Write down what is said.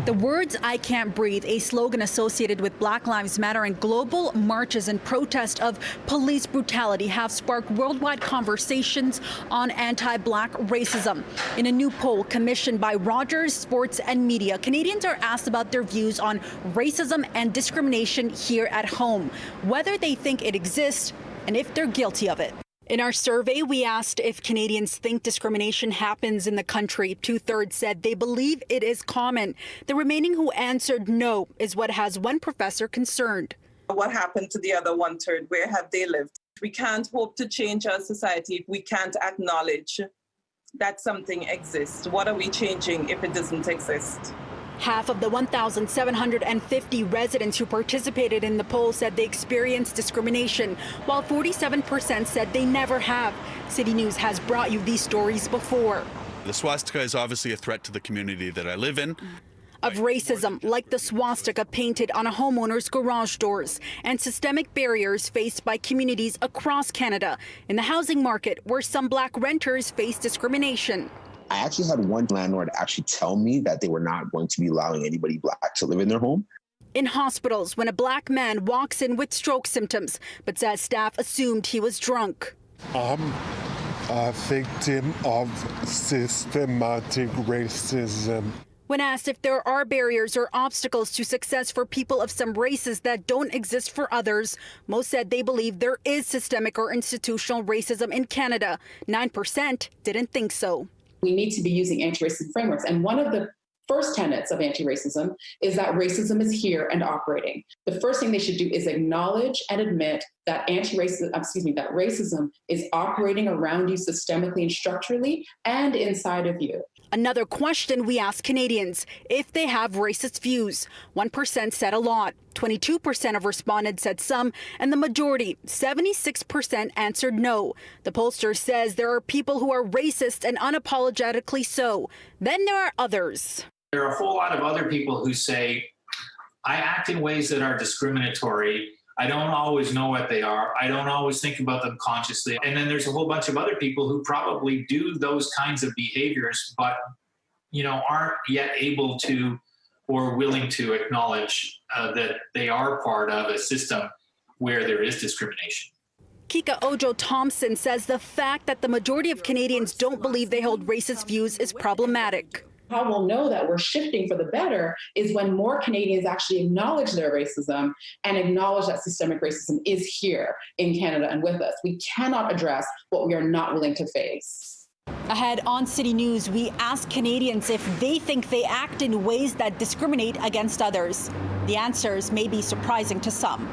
The words "I can't breathe," a slogan associated with Black Lives Matter and global marches in protest of police brutality, have sparked worldwide conversations on anti-Black racism. In a new poll commissioned by Rogers Sports and Media, Canadians are asked about their views on racism and discrimination here at home, whether they think it exists and if they're guilty of it. In our survey, we asked if Canadians think discrimination happens in the country. 2/3 said they believe it is common. The remaining who answered no is what has one professor concerned. What happened to the other 1/3? Where have they lived? We can't hope to change our society if we can't acknowledge that something exists. What are we changing if it doesn't exist? Half of the 1,750 residents who participated in the poll said they experienced discrimination, while 47% said they never have. City News has brought you these stories before. The swastika is obviously a threat to the community that I live in. Of racism, like the swastika painted on a homeowner's garage doors, and systemic barriers faced by communities across Canada in the housing market, where some Black renters face discrimination. I actually had one landlord actually tell me that they were not going to be allowing anybody Black to live in their home. In hospitals, when a Black man walks in with stroke symptoms, but says staff assumed he was drunk. I'm a victim of systematic racism. When asked if there are barriers or obstacles to success for people of some races that don't exist for others, most said they believe there is systemic or institutional racism in Canada. 9% didn't think so. We need to be using anti-racism frameworks. And one of the first tenets of anti-racism is that racism is here and operating. The first thing they should do is acknowledge and admit that that racism is operating around you systemically and structurally and inside of you. Another question we asked Canadians, if they have racist views. 1% said a lot, 22% of respondents said some, and the majority, 76%, answered no. The pollster says there are people who are racist and unapologetically so. Then there are others. There are a whole lot of other people who say, I act in ways that are discriminatory. I don't always know what they are. I don't always think about them consciously. And then there's a whole bunch of other people who probably do those kinds of behaviors, but aren't yet able to or willing to acknowledge that they are part of a system where there is discrimination. Kika Ojo-Thompson says the fact that the majority of Canadians don't believe they hold racist views is problematic. How we'll know that we're shifting for the better is when more Canadians actually acknowledge their racism and acknowledge that systemic racism is here in Canada and with us. We cannot address what we are not willing to face. Ahead on City News, we ask Canadians if they think they act in ways that discriminate against others. The answers may be surprising to some.